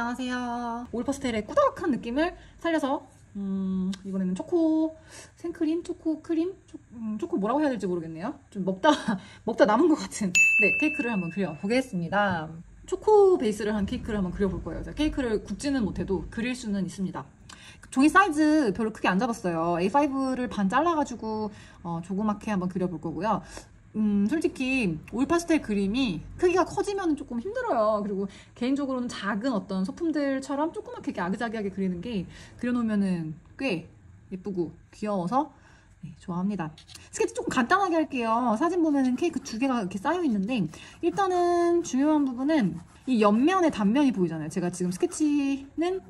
안녕하세요. 올 파스텔의 꾸덕한 느낌을 살려서 이번에는 초코 생크림, 초코 크림, 초코 뭐라고 해야 될지 모르겠네요. 좀 먹다 남은 것 같은 케이크를 한번 그려보겠습니다. 초코 베이스를 한 케이크를 한번 그려볼 거예요. 제가 케이크를 굽지는 못해도 그릴 수는 있습니다. 종이 사이즈 별로 크게 안 잡았어요. A5를 반 잘라가지고 조그맣게 한번 그려볼 거고요. 솔직히 올 파스텔 그림이 크기가 커지면 조금 힘들어요. 그리고 개인적으로는 작은 어떤 소품들처럼 조그맣게 이렇게 아기자기하게 그리는 게 그려놓으면은 꽤 예쁘고 귀여워서 좋아합니다. 스케치 조금 간단하게 할게요. 사진 보면은 케이크 2개가 이렇게 쌓여 있는데, 일단은 중요한 부분은 이 옆면에 단면이 보이잖아요. 제가 지금 스케치는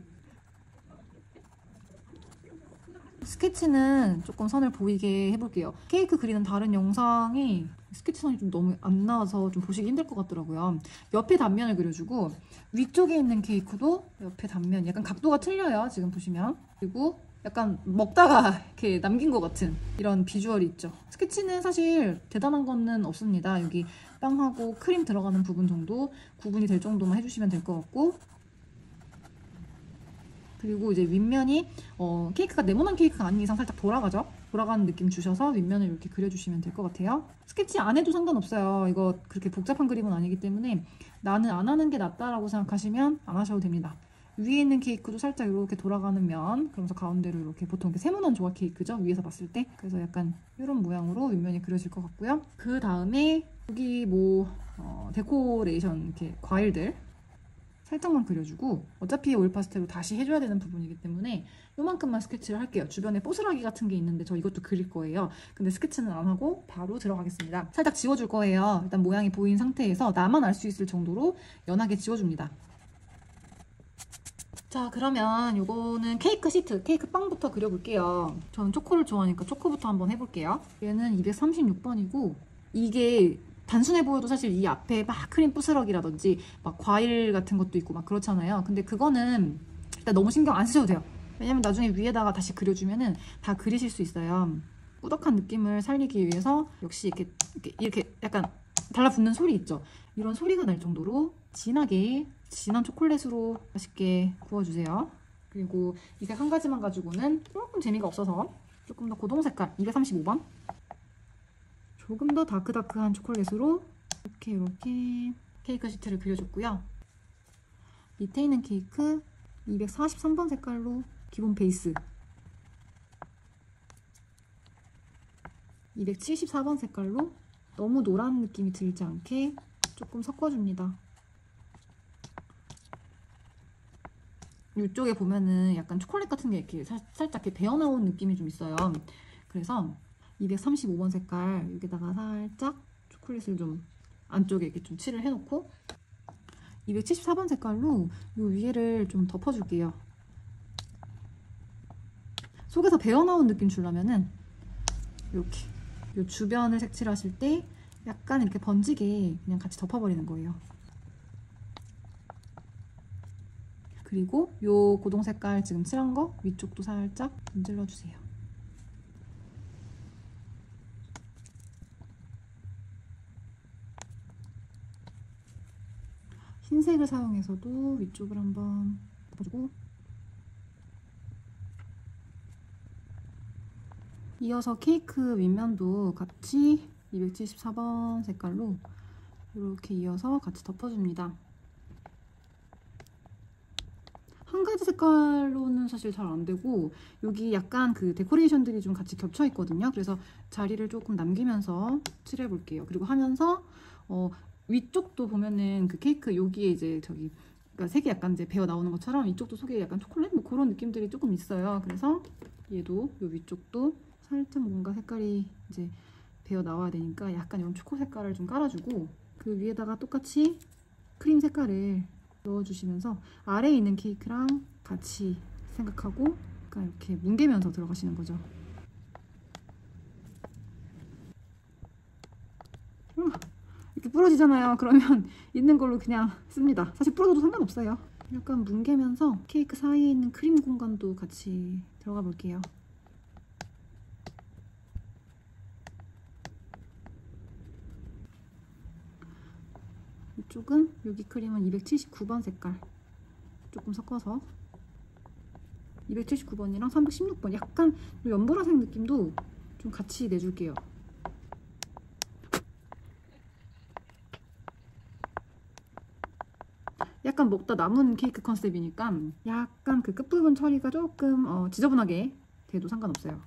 조금 선을 보이게 해볼게요. 케이크 그리는 다른 영상이 스케치 선이 좀 너무 안 나와서 좀 보시기 힘들 것 같더라고요. 옆에 단면을 그려주고, 위쪽에 있는 케이크도 옆에 단면 약간 각도가 틀려요. 지금 보시면. 그리고 약간 먹다가 이렇게 남긴 것 같은 이런 비주얼이 있죠. 스케치는 사실 대단한 거는 없습니다. 여기 빵하고 크림 들어가는 부분 정도 구분이 될 정도만 해주시면 될 것 같고, 그리고 이제 윗면이 케이크가 네모난 케이크가 아닌 이상 살짝 돌아가는 느낌 주셔서 윗면을 이렇게 그려주시면 될 것 같아요. 스케치 안 해도 상관없어요. 이거 그렇게 복잡한 그림은 아니기 때문에 나는 안 하는 게 낫다라고 생각하시면 안 하셔도 됩니다. 위에 있는 케이크도 살짝 이렇게 돌아가는 면, 그러면서 가운데로 이렇게 보통 이렇게 세모난 조각 케이크죠, 위에서 봤을 때. 그래서 약간 이런 모양으로 윗면이 그려질 것 같고요. 그 다음에 여기 데코레이션 이렇게 과일들 살짝만 그려주고, 어차피 올 파스텔로 다시 해줘야 되는 부분이기 때문에 요만큼만 스케치를 할게요. 주변에 뽀스라기 같은 게 있는데 저 이것도 그릴 거예요. 근데 스케치는 안 하고 바로 들어가겠습니다. 살짝 지워줄 거예요. 일단 모양이 보인 상태에서 나만 알 수 있을 정도로 연하게 지워줍니다. 자, 그러면 요거는 케이크 시트, 케이크 빵부터 그려볼게요. 저는 초코를 좋아하니까 초코부터 한번 해볼게요. 얘는 236번이고 이게 단순해 보여도 사실 이 앞에 막 크림 부스러기라든지 막 과일 같은 것도 있고 막 그렇잖아요. 근데 그거는 일단 너무 신경 안 쓰셔도 돼요. 왜냐면 나중에 위에다가 다시 그려주면은 다 그리실 수 있어요. 꾸덕한 느낌을 살리기 위해서 역시 이렇게 약간 달라붙는 소리 있죠. 이런 소리가 날 정도로 진한 초콜릿으로 맛있게 구워주세요. 그리고 이 색 한 가지만 가지고는 조금 재미가 없어서 조금 더 고동 색깔 235번, 조금 더 다크다크한 초콜릿으로 이렇게 케이크 시트를 그려줬고요. 밑에 있는 케이크 243번 색깔로 기본 베이스, 274번 색깔로 너무 노란 느낌이 들지 않게 조금 섞어줍니다. 이쪽에 보면은 약간 초콜릿 같은 게 이렇게 살짝 이렇게 배어나온 느낌이 좀 있어요. 그래서 235번 색깔 여기다가 살짝 초콜릿을 좀 안쪽에 이렇게 좀 칠을 해놓고, 274번 색깔로 이 위에를 좀 덮어줄게요. 속에서 배어나온 느낌 주려면은 이렇게 이 주변을 색칠하실 때 약간 이렇게 번지게 그냥 같이 덮어버리는 거예요. 그리고 이 고동 색깔 지금 칠한 거 위쪽도 살짝 문질러 주세요. 흰색을 사용해서도 위쪽을 한번 덮어주고, 이어서 케이크 윗면도 같이 274번 색깔로 이렇게 이어서 같이 덮어줍니다. 한 가지 색깔로는 사실 잘 안 되고 여기 약간 그 데코레이션들이 좀 같이 겹쳐 있거든요. 그래서 자리를 조금 남기면서 칠해 볼게요. 그리고 하면서 위쪽도 보면은 그 케이크 여기에 이제 그러니까 색이 약간 이제 배어 나오는 것처럼 이쪽도 속에 약간 초콜릿 뭐 그런 느낌들이 조금 있어요. 그래서 얘도 요 위쪽도 살짝 뭔가 색깔이 이제 배어 나와야 되니까 약간 이런 초코 색깔을 좀 깔아주고, 그 위에다가 똑같이 크림 색깔을 넣어주시면서 아래에 있는 케이크랑 같이 생각하고 약간 이렇게 뭉개면서 들어가시는 거죠. 이렇게 부러지잖아요. 그러면 있는 걸로 그냥 씁니다. 사실 부러져도 상관없어요. 약간 뭉개면서 케이크 사이에 있는 크림 공간도 같이 들어가 볼게요. 이쪽은 여기 크림은 279번 색깔 조금 섞어서 279번이랑 316번 약간 연보라색 느낌도 좀 같이 내줄게요. 약간 먹다 남은 케이크 컨셉이니까 약간 그 끝부분 처리가 조금 지저분하게 돼도 상관없어요.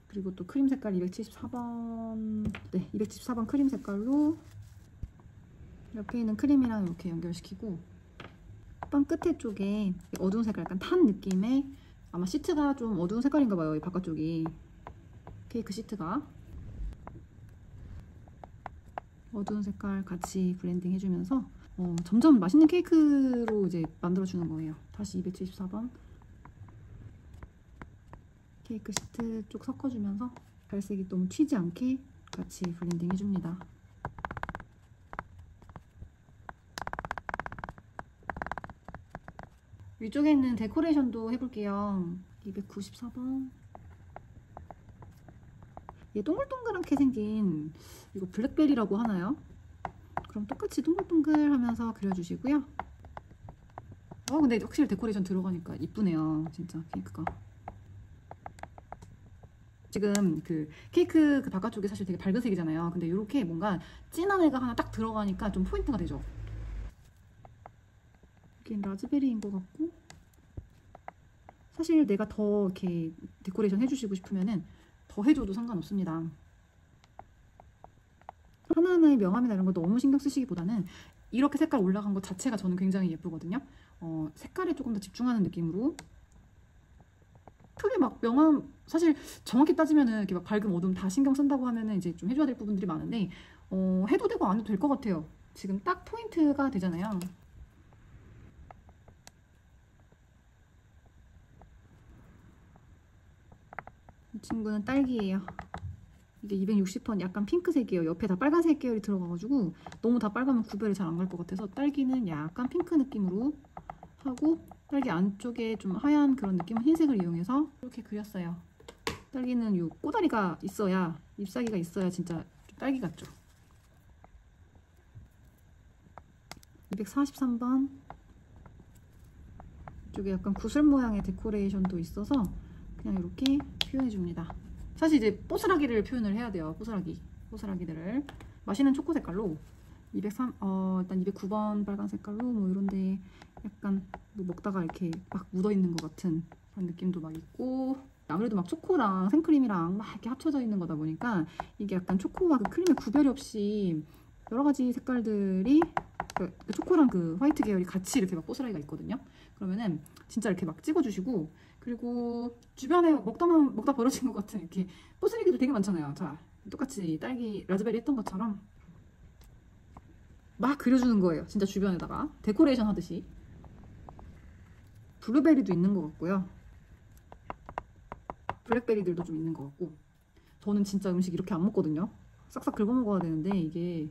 그리고 또 크림 색깔 274번, 네, 274번 크림 색깔로 옆에 있는 크림이랑 이렇게 연결시키고 빵 끝에 쪽에 어두운 색깔, 약간 탄 느낌의, 아마 시트가 좀 어두운 색깔인가 봐요. 이 바깥쪽이 케이크 시트가 어두운 색깔 같이 블렌딩 해주면서 점점 맛있는 케이크로 이제 만들어주는 거예요. 다시 274번 케이크 시트 쪽 섞어주면서 갈색이 너무 튀지 않게 같이 블렌딩 해줍니다. 위쪽에 있는 데코레이션도 해볼게요. 294번. 얘 동글동글하게 생긴 이거 블랙베리라고 하나요? 그럼 똑같이 동글동글하면서 그려주시고요. 근데 확실히 데코레이션 들어가니까 이쁘네요. 진짜 케이크가. 지금 그 케이크 그 바깥쪽이 사실 되게 밝은 색이잖아요. 근데 이렇게 뭔가 진한 애가 하나 딱 들어가니까 좀 포인트가 되죠. 이게 라즈베리인 것 같고, 사실 내가 더 이렇게 데코레이션 해주시고 싶으면은 더 해줘도 상관없습니다. 하나하나의 명암이나 이런 거 너무 신경 쓰시기보다는 이렇게 색깔 올라간 것 자체가 저는 굉장히 예쁘거든요. 색깔에 조금 더 집중하는 느낌으로 크게 막 명암, 사실 정확히 따지면은 이렇게 막 밝음 어둠 다 신경 쓴다고 하면은 이제 좀 해줘야 될 부분들이 많은데 해도 되고 안 해도 될 것 같아요. 지금 딱 포인트가 되잖아요. 이 친구는 딸기예요. 이게 260번 약간 핑크색이에요. 옆에 다 빨간색 계열이 들어가가지고 너무 다 빨가면 구별이 잘 안 갈 것 같아서 딸기는 약간 핑크 느낌으로 하고, 딸기 안쪽에 좀 하얀 그런 느낌은 흰색을 이용해서 이렇게 그렸어요. 딸기는 요 꼬다리가 있어야, 잎사귀가 있어야 진짜 좀 딸기 같죠. 243번 이쪽에 약간 구슬 모양의 데코레이션도 있어서 그냥 이렇게 표현해줍니다. 사실 이제 뽀스라기를 표현을 해야 돼요. 뽀스라기들을 맛있는 초코 색깔로 일단 209번 빨간 색깔로 뭐 이런데 약간 뭐 먹다가 이렇게 막 묻어있는 것 같은 그런 느낌도 막 있고, 아무래도 막 초코랑 생크림이랑 막 이렇게 합쳐져 있는 거다 보니까 이게 약간 초코와 그 크림의 구별이 없이 여러 가지 색깔들이 그 초코랑 그 화이트 계열이 같이 이렇게 막 뽀스라기가 있거든요. 그러면은 진짜 이렇게 막 찍어주시고, 그리고 주변에 먹다 버려진 것 같은 이렇게 뽀스라기들 되게 많잖아요. 자, 똑같이 딸기 라즈베리 했던 것처럼 막 그려주는 거예요. 진짜 주변에다가 데코레이션 하듯이. 블루베리도 있는 것 같고요. 블랙베리들도 좀 있는 것 같고. 저는 진짜 음식 이렇게 안 먹거든요. 싹싹 긁어 먹어야 되는데 이게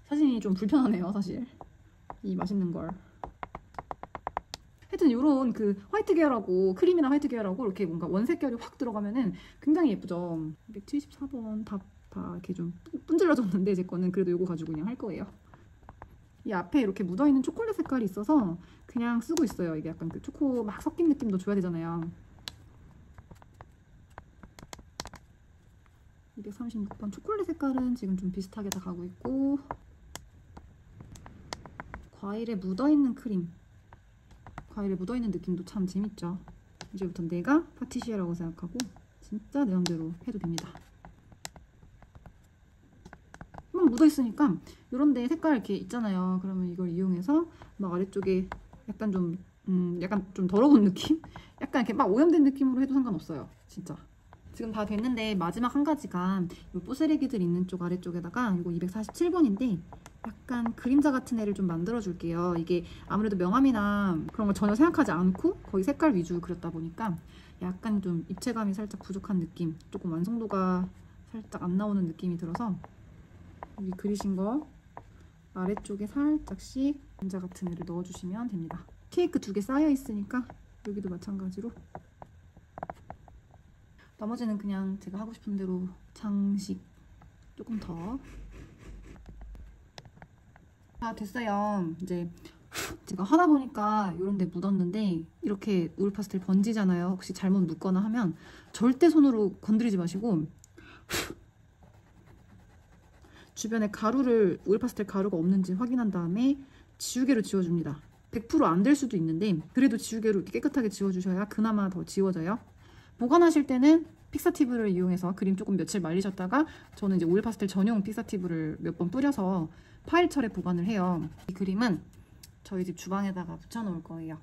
사진이 좀 불편하네요, 사실. 이 맛있는 걸. 하여튼 이런 그 화이트 계열하고 크림이나 화이트 계열하고 이렇게 뭔가 원색 계열이 확 들어가면은 굉장히 예쁘죠. 174번 다 이렇게 좀 분질러졌는데 제 거는 그래도 이거 가지고 그냥 할 거예요. 이 앞에 이렇게 묻어있는 초콜릿 색깔이 있어서 그냥 쓰고 있어요. 이게 약간 그 초코 막 섞인 느낌도 줘야 되잖아요. 236번 초콜릿 색깔은 지금 좀 비슷하게 다 가고 있고, 과일에 묻어있는 크림, 과일에 묻어있는 느낌도 참 재밌죠. 이제부터 내가 파티시에라고 생각하고 진짜 내 맘대로 해도 됩니다. 막 묻어있으니까 이런데 색깔 이렇게 있잖아요. 그러면 이걸 이용해서 막 아래쪽에 약간 좀 더러운 느낌? 약간 이렇게 막 오염된 느낌으로 해도 상관없어요. 진짜. 지금 다 됐는데 마지막 한 가지가 이 뽀스레기들 있는 쪽 아래쪽에다가 이거 247번인데 약간 그림자 같은 애를 좀 만들어 줄게요. 이게 아무래도 명암이나 그런 걸 전혀 생각하지 않고 거의 색깔 위주 그렸다 보니까 약간 좀 입체감이 살짝 부족한 느낌, 조금 완성도가 살짝 안 나오는 느낌이 들어서 여기 그리신 거 아래쪽에 살짝씩 그림자 같은 애를 넣어주시면 됩니다. 케이크 2개 쌓여 있으니까 여기도 마찬가지로. 나머지는 그냥 제가 하고 싶은 대로 장식 조금 더. 다 됐어요. 이제 제가 하다 보니까 이런 데 묻었는데 이렇게 오일 파스텔 번지잖아요. 혹시 잘못 묻거나 하면 절대 손으로 건드리지 마시고 주변에 가루를, 오일 파스텔 가루가 없는지 확인한 다음에 지우개로 지워줍니다. 100% 안 될 수도 있는데 그래도 지우개로 이렇게 깨끗하게 지워주셔야 그나마 더 지워져요. 보관하실 때는 픽사티브를 이용해서 그림 조금 며칠 말리셨다가 저는 이제 오일 파스텔 전용 픽사티브를 몇 번 뿌려서 파일철에 보관을 해요. 이 그림은 저희 집 주방에다가 붙여 놓을 거예요.